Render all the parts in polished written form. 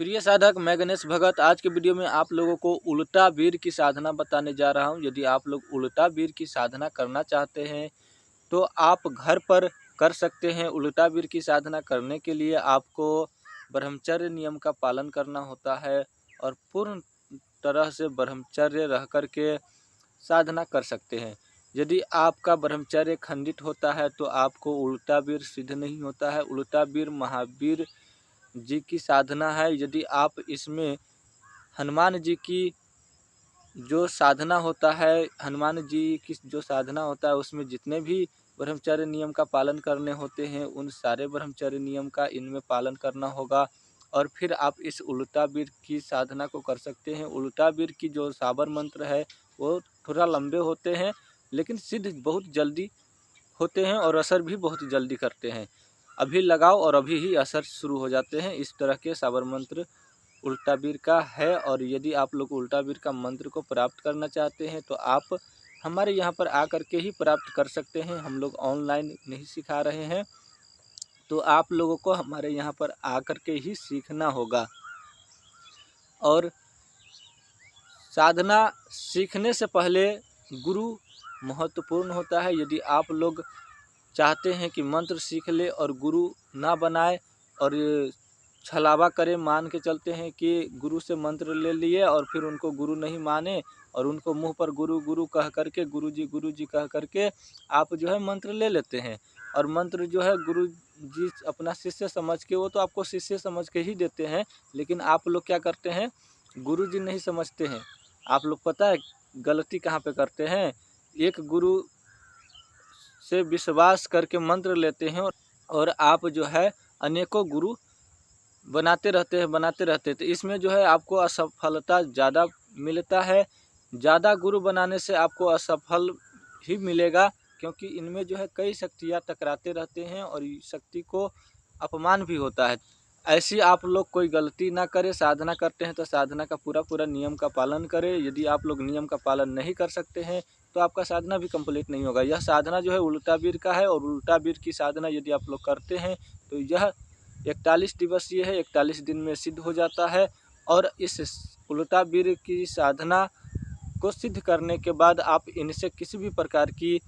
प्रिय साधक, मैं गणेश भगत आज के वीडियो में आप लोगों को उल्टा वीर की साधना बताने जा रहा हूं। यदि आप लोग उल्टा वीर की साधना करना चाहते हैं तो आप घर पर कर सकते हैं। उल्टा वीर की साधना करने के लिए आपको ब्रह्मचर्य नियम का पालन करना होता है और पूर्ण तरह से ब्रह्मचर्य रह कर के साधना कर सकते हैं। यदि आपका ब्रह्मचर्य खंडित होता है तो आपको उल्टा वीर सिद्ध नहीं होता है। उल्टा वीर महावीर जी की साधना है। यदि आप इसमें हनुमान जी की जो साधना होता है, हनुमान जी की जो साधना होता है उसमें जितने भी ब्रह्मचर्य नियम का पालन करने होते हैं उन सारे ब्रह्मचर्य नियम का इनमें पालन करना होगा और फिर आप इस उल्टा वीर की साधना को कर सकते हैं। उल्टा वीर की जो साबर मंत्र है वो थोड़ा लंबे होते हैं लेकिन सिद्ध बहुत जल्दी होते हैं और असर भी बहुत जल्दी करते हैं। अभी लगाओ और अभी ही असर शुरू हो जाते हैं। इस तरह के साबर मंत्र उल्टा वीर का है। और यदि आप लोग उल्टा वीर का मंत्र को प्राप्त करना चाहते हैं तो आप हमारे यहाँ पर आकर के ही प्राप्त कर सकते हैं। हम लोग ऑनलाइन नहीं सिखा रहे हैं, तो आप लोगों को हमारे यहाँ पर आकर के ही सीखना होगा। और साधना सीखने से पहले गुरु महत्वपूर्ण होता है। यदि आप लोग चाहते हैं कि मंत्र सीख ले और गुरु ना बनाए और छलावा करे, मान के चलते हैं कि गुरु से मंत्र ले लिए और फिर उनको गुरु नहीं माने और उनको मुंह पर गुरु गुरु कह करके गुरु जी कह करके आप जो है मंत्र ले लेते हैं। और मंत्र जो है गुरु जी अपना शिष्य समझ के, वो तो आपको शिष्य समझ के ही देते हैं, लेकिन आप लोग क्या करते हैं, गुरु जी नहीं समझते हैं। आप लोग पता है गलती कहाँ पे करते हैं, एक गुरु से विश्वास करके मंत्र लेते हैं और आप जो है अनेकों गुरु बनाते रहते हैं। तो इसमें जो है आपको असफलता ज़्यादा मिलता है। ज़्यादा गुरु बनाने से आपको असफल ही मिलेगा, क्योंकि इनमें जो है कई शक्तियाँ टकराते रहते हैं और शक्ति को अपमान भी होता है। ऐसी आप लोग कोई गलती ना करें। साधना करते हैं तो साधना का पूरा नियम का पालन करें। यदि आप लोग नियम का पालन नहीं कर सकते हैं तो आपका साधना भी कंप्लीट नहीं होगा। यह साधना जो है उल्टा वीर का है और उल्टा वीर की साधना यदि आप लोग करते हैं तो यह 41 दिवसीय है, 41 दिन में सिद्ध हो जाता है। और इस उल्टा वीर की साधना को सिद्ध करने के बाद आप इनसे किसी भी प्रकार की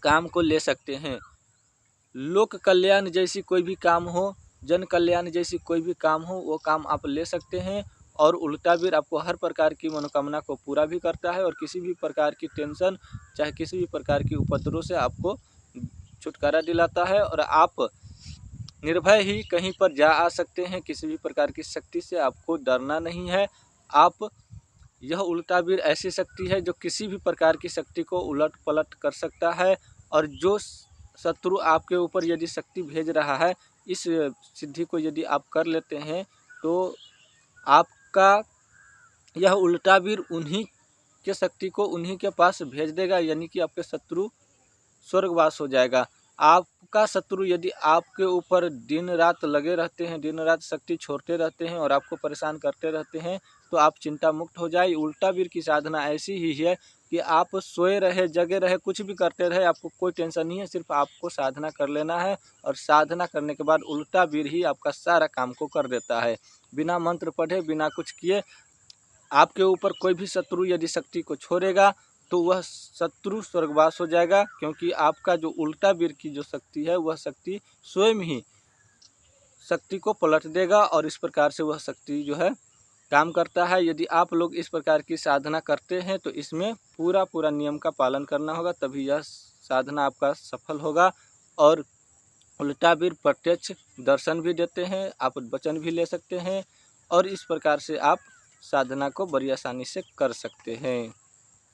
काम को ले सकते हैं। लोक कल्याण जैसी कोई भी काम हो, जन कल्याण जैसी कोई भी काम हो, वो काम आप ले सकते हैं। और उल्टा वीर आपको हर प्रकार की मनोकामना को पूरा भी करता है और किसी भी प्रकार की टेंशन, चाहे किसी भी प्रकार की उपद्रव से आपको छुटकारा दिलाता है और आप निर्भय ही कहीं पर जा आ सकते हैं। किसी भी प्रकार की शक्ति से आपको डरना नहीं है। आप यह उल्टा वीर ऐसी शक्ति है जो किसी भी प्रकार की शक्ति को उलट पलट कर सकता है। और जो शत्रु आपके ऊपर यदि शक्ति भेज रहा है, इस सिद्धि को यदि आप कर लेते हैं तो आपका यह उल्टा वीर उन्हीं के शक्ति को उन्हीं के पास भेज देगा, यानी कि आपके शत्रु स्वर्गवास हो जाएगा। आपका शत्रु यदि आपके ऊपर दिन रात लगे रहते हैं, दिन रात शक्ति छोड़ते रहते हैं और आपको परेशान करते रहते हैं, तो आप चिंता मुक्त हो जाए। उल्टा वीर की साधना ऐसी ही है कि आप सोए रहे, जगे रहे, कुछ भी करते रहे, आपको कोई टेंशन नहीं है। सिर्फ आपको साधना कर लेना है और साधना करने के बाद उल्टा वीर ही आपका सारा काम को कर देता है। बिना मंत्र पढ़े, बिना कुछ किए आपके ऊपर कोई भी शत्रु यदि शक्ति को छोड़ेगा तो वह शत्रु स्वर्गवास हो जाएगा, क्योंकि आपका जो उल्टा वीर की जो शक्ति है वह शक्ति स्वयं ही शक्ति को पलट देगा और इस प्रकार से वह शक्ति जो है काम करता है। यदि आप लोग इस प्रकार की साधना करते हैं तो इसमें पूरा नियम का पालन करना होगा, तभी यह साधना आपका सफल होगा। और उल्टा वीर प्रत्यक्ष दर्शन भी देते हैं, आप वचन भी ले सकते हैं और इस प्रकार से आप साधना को बड़ी आसानी से कर सकते हैं।